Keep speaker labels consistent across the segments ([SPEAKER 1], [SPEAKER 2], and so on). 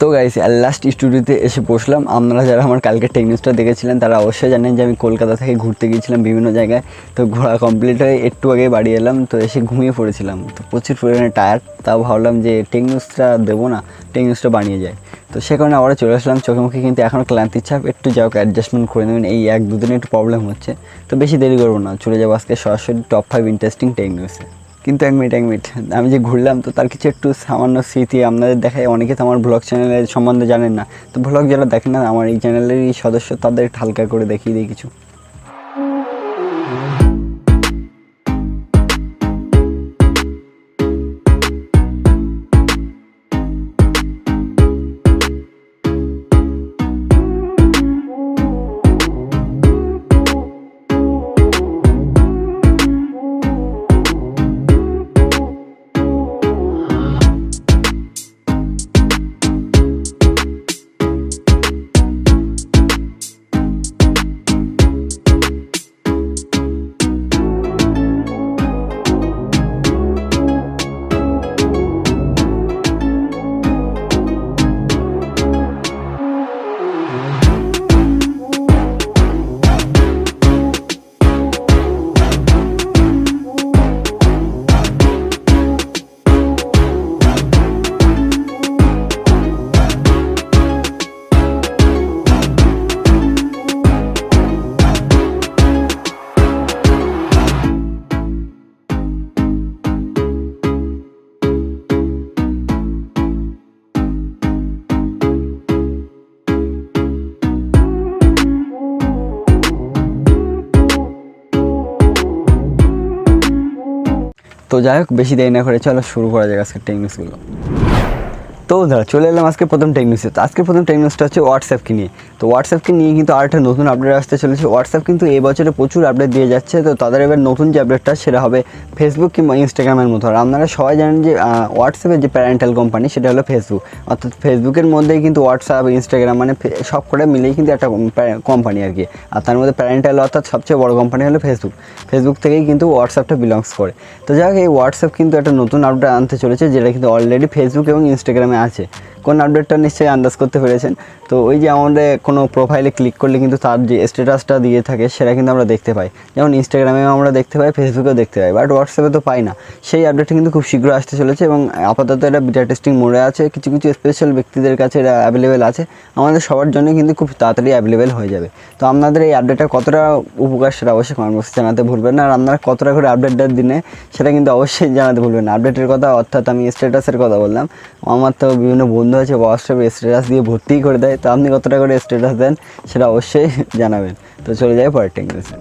[SPEAKER 1] তো guys last স্টুডিওতে এসে বসলাম। আপনারা যারা আমার কালকে টেক নিউজটা দেখেছিলেন তারা অবশ্যই জানেন যে আমি কলকাতা থেকে ঘুরতে গিয়েছিলাম বিভিন্ন জায়গায়। তো ঘোরা কমপ্লিট হয়ে একটু আগে বাড়ি এলাম, তো এসে ঘুমিয়ে পড়েছিলাম। তো প্রচুর পরিমাণে টায়ার্ড, তাও ভাবলাম যে টেক নিউজটা দেবো না, টেক নিউজটা বানিয়ে যায়। তো সে কারণে আবার চলে আসলাম। চোখে মুখে কিন্তু এখনও ক্লান্তির ছাপ, একটু যাও অ্যাডজাস্টমেন্ট করে নেবেন। এই 1-2 দিনে একটু প্রবলেম হচ্ছে, তো বেশি দেরি করবো না, চলে যাবো আজকে সরাসরি টপ 5 ইন্টারেস্টিং টেক নিউজে। কিন্তু এক মিনিট আমি যে ঘুরলাম তো তার কিছু একটু সামান্য স্মৃতি আপনাদের দেখায়। অনেকে তো আমার ব্লগ চ্যানেলের সম্বন্ধে জানেন না, তো ব্লগ যারা দেখেন না আমার এই চ্যানেলেরই সদস্য, তাদের একটু হালকা করে দেখিয়ে দিই কিছু। তো যাই হোক, বেশি দেরি না করে চলো শুরু করা যাক আজকের টেক নিউজগুলো। তো দাঁড়া চলে এলাম আজকে প্রথম টেক নিউজে। তো আজকে প্রথম টেক নিউজটা হচ্ছে হোয়াটসঅ্যাপকে নিয়ে। তো হোয়াটসঅ্যাপকে নিয়ে কিন্তু আরেকটা নতুন আপডেট আসতে চলেছে। হোয়াটসঅ্যাপ কিন্তু এই বছরে প্রচুর আপডেট দিয়ে যাচ্ছে। তো তাদের এবার নতুন যে আপডেটটা সেটা হবে ফেসবুক কিংবা ইনস্টাগ্রামের মতো। আর আপনারা সবাই জানেন যে হোয়াটসঅ্যাপের যে প্যারেন্টাল কোম্পানি সেটা হলো ফেসবুক, অর্থাৎ ফেসবুকের মধ্যেই কিন্তু হোয়াটসঅ্যাপ ইনস্টাগ্রাম মানে সব করে মিলেই কিন্তু একটা কোম্পানি আর কি। আর তার মধ্যে প্যারেন্টাল অর্থাৎ সবচেয়ে বড় কোম্পানি হলো ফেসবুক। ফেসবুক থেকেই কিন্তু হোয়াটসঅ্যাপটা বিলংস করে। তো যাই হোক, এই হোয়াটসঅ্যাপ কিন্তু একটা নতুন আপডেট আনতে চলেছে, যেটা কিন্তু অলরেডি ফেসবুক এবং ইনস্টাগ্রামে আছে। কোন আপডেটটা নিশ্চয়ই আন্দাজ করতে পেরেছেন। তো ওই যে আমাদের কোনো প্রোফাইলে ক্লিক করলে কিন্তু তার যে স্ট্যাটাসটা দিয়ে থাকে সেটা কিন্তু আমরা দেখতে পাই, যেমন ইনস্টাগ্রামেও আমরা দেখতে পাই, ফেসবুকেও দেখতে পাই, বাট হোয়াটসঅ্যাপে তো পাই না। সেই আপডেটটা কিন্তু খুব শীঘ্র আসতে চলেছে এবং আপাতত এটা বিটা টেস্টিং মোডে আছে। কিছু কিছু স্পেশাল ব্যক্তিদের কাছে এটা অ্যাভেলেবেল আছে, আমাদের সবার জন্য কিন্তু খুব তাড়াতাড়ি অ্যাভেলেবেল হয়ে যাবে। তো আপনাদের এই আপডেটটা কতটা উপকার সেটা অবশ্যই কমেন্ট বক্সে জানাতে ভুলবেন না। আর আপনারা কতটা করে আপডেটটার দিনে সেটা কিন্তু অবশ্যই জানাতে ভুলবেন না। আপডেটের কথা অর্থাৎ আমি স্ট্যাটাসের কথা বললাম। আমার তো বিভিন্ন বন্ধু আছে হোয়াটসঅ্যাপে স্ট্যাটাস দিয়ে ভর্তি করে দেয়, তো আপনি কতটা করে স্ট্যাটাস দেন সেটা অবশ্যই জানাবেন। তো চলে যায় পরের টেক নিউজে।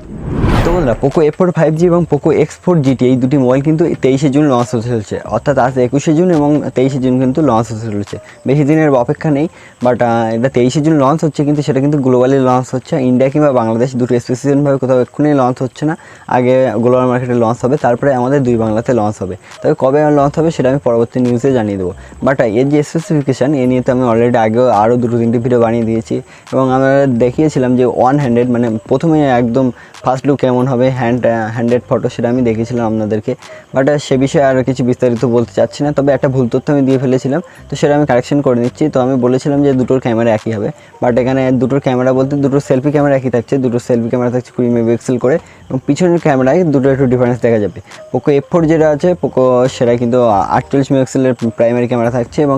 [SPEAKER 1] তো বন্ধুরা, পোকো F4 5G এবং পোকো X4 GT এই দুটি মোবাইল কিন্তু 23শে জুন লঞ্চ হতে চলেছে, অর্থাৎ আজ 21শে জুন এবং 23শে জুন কিন্তু লঞ্চ হতে চলেছে। বেশি দিনের অপেক্ষা নেই, বাট এটা 23শে জুন লঞ্চ হচ্ছে, কিন্তু সেটা কিন্তু গ্লোবালি লঞ্চ হচ্ছে। ইন্ডিয়া কিংবা বাংলাদেশ দুটো স্পেসিফিকভাবে কোথাও এক্ষুনি লঞ্চ হচ্ছে না, আগে গ্লোবাল মার্কেটে লঞ্চ হবে, তারপরে আমাদের দুই বাংলাতে লঞ্চ হবে। তবে কবে লঞ্চ হবে সেটা আমি পরবর্তী নিউজে জানিয়ে দেবো। বাট এর যে স্পেসিফিকেশান এ নিয়ে তো আমি অলরেডি আগেও আরও 2-3টি ভিডিও বানিয়ে দিয়েছি এবং আমরা দেখিয়েছিলাম যে 100 মানে প্রথমে একদম ফার্স্ট লুক কেমন হবে, হ্যান্ডেড ফটো সেটা আমি দেখিয়েছিলাম আপনাদেরকে। বাট সে বিষয়ে আর কিছু বিস্তারিত বলতে চাচ্ছি না। তবে একটা ভুল তথ্য আমি দিয়ে ফেলেছিলাম, তো সেটা আমি কারেকশন করে নিচ্ছি। তো আমি বলেছিলাম যে দুটোর ক্যামেরা একই হবে, বাট এখানে দুটোর ক্যামেরা বলতে দুটো সেলফি ক্যামেরা একই থাকছে। দুটো সেলফি ক্যামেরা থাকছে 20 মেগাপিক্সেল করে এবং পিছনের ক্যামেরায় দুটো একটু ডিফারেন্স দেখা যাবে। পোকো F4 যেটা আছে পোকো সেটা কিন্তু 48 মেগাপিক্সেলের প্রাইমারি ক্যামেরা থাকছে এবং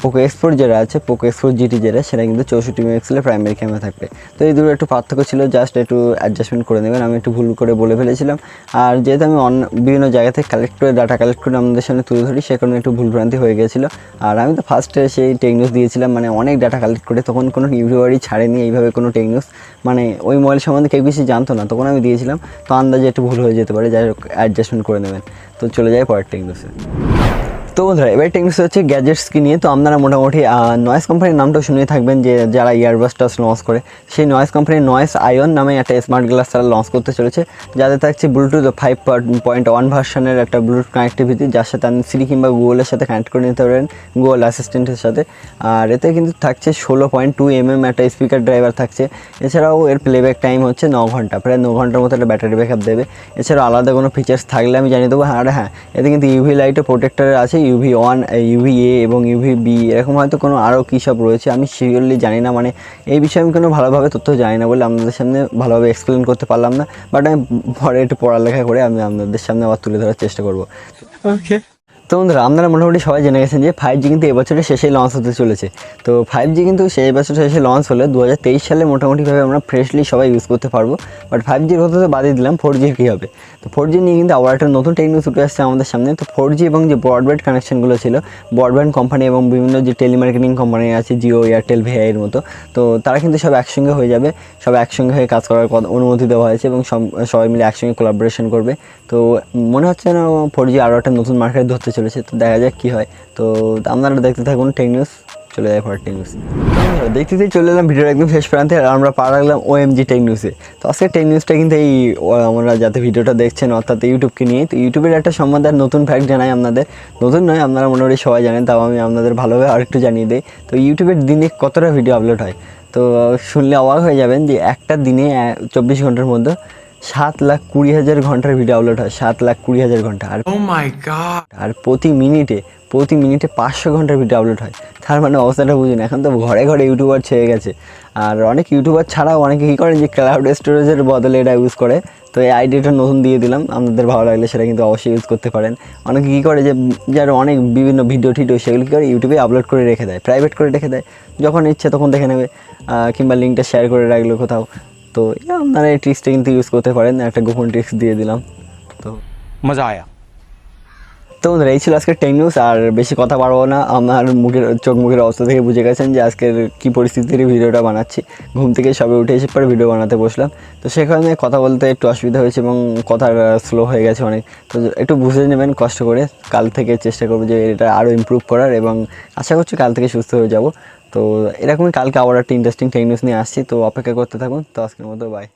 [SPEAKER 1] পোকো X4 যেটা আছে পোকো X4 GT যেটা সেটা কিন্তু 64 মেগাপিক্সেলের প্রাইমারি ক্যামেরা থাকবে। তো এই দুটো একটু পার্থক্য ছিল, জাস্ট একটু অ্যাডজাস্টমেন্ট করে নেবেন। আমি একটু ভুল করে বলে ফেলেছিলাম, আর যেহেতু আমি বিভিন্ন জায়গা থেকে ডাটা কালেক্ট করে আমাদের সামনে তুলে ধরি, সে কারণে একটু ভুলভ্রান্তি হয়ে গিয়েছিলো। আর আমি তো ফার্স্টে সেই টেক নিউজ দিয়েছিলাম, মানে অনেক ডাটা কালেক্ট করে, তখন কোনো ইউটিউবারই ছাড়েনি এইভাবে কোনো টেক নিউজ, মানে ওই মোবাইল সম্বন্ধে কেউ কিছু জানতো না, তখন আমি দিয়েছিলাম। তো আন্দাজে একটু ভুল হয়ে যেতে পারে, যাই হোক অ্যাডজাস্টমেন্ট করে নেবেন। তো চলে যায় পরের টেক নিউজে। তো বন্ধুরা, এবার টেক নিউজ হচ্ছে গ্যাজেটসকে নিয়ে। তো আপনারা মোটামুটি নয়েস কোম্পানির নামটাও শুনে থাকবেন, যে যারা ইয়ারবাডসটা লঞ্চ করে, সেই নয়েস কোম্পানির নয়েস আয়ন নামে একটা স্মার্ট গ্লাস তারা লঞ্চ করতে চলেছে, যাতে থাকছে ব্লুটুথ 5.1 ভার্সনের একটা ব্লুটুথ কানেক্টিভিটি, যার সাথে আপনি সিরি কিংবা গুগলের সাথে কানেক্ট করে নিতে পারেন, গুগল অ্যাসিস্ট্যান্টের সাথে। আর এতে কিন্তু থাকছে 16.2 mm একটা স্পিকার ড্রাইভার থাকছে। এছাড়াও এর প্লেব্যাক টাইম হচ্ছে 9 ঘন্টা, প্রায় 9 ঘন্টার মতো একটা ব্যাটারি ব্যাকআপ দেবে। এছাড়াও আলাদা কোনো ফিচার্স থাকলে আমি জানিয়ে দেবো। আর হ্যাঁ, এতে কিন্তু ইউভি লাইটও প্রোটেক্টর আছে, UV1, UVA এবং UVB এরকম হয়তো কোনো আরও কী সব রয়েছে, আমি শিওরলি জানি না, মানে এই বিষয়ে আমি কোনো ভালোভাবে তথ্য জানি না বলে আপনাদের সামনে ভালোভাবে এক্সপ্লেন করতে পারলাম না, বাট আমি পরে একটু পড়ালেখা করে আমি আপনাদের সামনে আবার তুলে ধরার চেষ্টা করব। ওকে, তো বন্ধুরা আপনারা মোটামুটি সবাই জেনে গেছেন যে 5G কিন্তু এবছরের শেষেই লঞ্চ হতে চলেছে। তো 5G কিন্তু সেই বছর শেষে লঞ্চ হলে 2023 সালে মোটামুটিভাবে আমরা ফ্রেশলি সবাই ইউজ করতে পারবো। বাট 5Gর কথা তো বাদই দিলাম, 4G কী হবে? তো 4G নিয়ে কিন্তু আবার একটা নতুন টেকনোলজি উঠে আসছে আমাদের সামনে। তো 4G এবং যে ব্রডব্যান্ড কানেকশনগুলো ছিল, ব্রডব্যান্ড কোম্পানি এবং বিভিন্ন যে টেলিমার্কেটিং কোম্পানি আছে, জিও, এয়ারটেল, ভিআইয়ের মতো, তো তারা কিন্তু সব একসঙ্গে হয়ে যাবে, সব একসঙ্গে হয়ে কাজ করার অনুমতি দেওয়া হয়েছে এবং সবাই মিলে একসঙ্গে কোলাবোরেশন করবে। তো মনে হচ্ছে না 4G আরও একটা নতুন মার্কেট ধরতে চলেছে। তো দেখা যাক কী হয়। তো আপনারা দেখতে থাকুন টেক নিউজ, চলে যায় পরের টেক নিউজ। দেখতে চলে এলাম ভিডিওর একদম শেষ প্রান্তে, আর আমরা পা রাখলাম OMG টেক নিউজে। তো আজকে টেক নিউজটা কিন্তু এই আমরা যাতে ভিডিওটা দেখছেন অর্থাৎ ইউটিউবকে নিয়ে। তো ইউটিউবের একটা সম্বন্ধে আর নতুন ফ্যাক্ট জানাই আপনাদের, নতুন নয়, আপনারা মোটামুটি সবাই জানেন, তাও আমি আপনাদের ভালোভাবে আরেকটু জানিয়ে দিই। তো ইউটিউবের দিনে কতটা ভিডিও আপলোড হয়, তো শুনলে অবাক হয়ে যাবেন যে একটা দিনে 24 ঘন্টার মধ্যে 7,20,000 ঘন্টার ভিডিও আপলোড হয়, 7,20,000 ঘন্টা। আর আর প্রতি মিনিটে 500 ঘন্টার ভিডিও আপলোড হয়। তার মানে অবস্থাটা বুঝুন, এখন তো ঘরে ঘরে ইউটিউবার ছেয়ে গেছে। আর অনেক ইউটিউবার ছাড়াও অনেকে কী করেন যে ক্লাউড স্টোরেজের বদলে এটা ইউজ করে। তো এই আইডিয়াটা নতুন দিয়ে দিলাম, আপনাদের ভালো লাগলে সেটা কিন্তু অবশ্যই ইউজ করতে পারেন। অনেকে কী করে যে যার অনেক বিভিন্ন ভিডিও টিডিও সেগুলো কী করে ইউটিউবে আপলোড করে রেখে দেয়, প্রাইভেট করে রেখে দেয়, যখন ইচ্ছে তখন দেখে নেবে, কিংবা লিঙ্কটা শেয়ার করে রাখলো কোথাও। তো আপনারা এই ট্রিক্সটা কিন্তু ইউজ করতে পারেন, একটা গোপন ট্রিক্স দিয়ে দিলাম। তো মজা আয়া। তো বন্ধুরা এই ছিল আজকের টেক নিউজ, আর বেশি কথা বাড়বো না। আমার চোখ মুখের অবস্থা থেকে বুঝে গেছেন যে আজকের কী পরিস্থিতির ভিডিওটা বানাচ্ছি। ঘুম থেকে সবে উঠে এসে পরে ভিডিও বানাতে বসলাম, তো সেখানে কথা বলতে একটু অসুবিধা হয়েছে এবং কথা স্লো হয়ে গেছে অনেক। তো একটু বুঝে নেবেন কষ্ট করে। কাল থেকে চেষ্টা করবো যে এটা আরও ইমপ্রুভ করার, এবং আশা করছি কাল থেকে সুস্থ হয়ে যাব। তো এরকমই কালকে আবার একটা ইন্টারেস্টিং টেক নিউজ নিয়ে আসছি, তো অপেক্ষা করতে থাকুন। তো আজকের মতো বাই।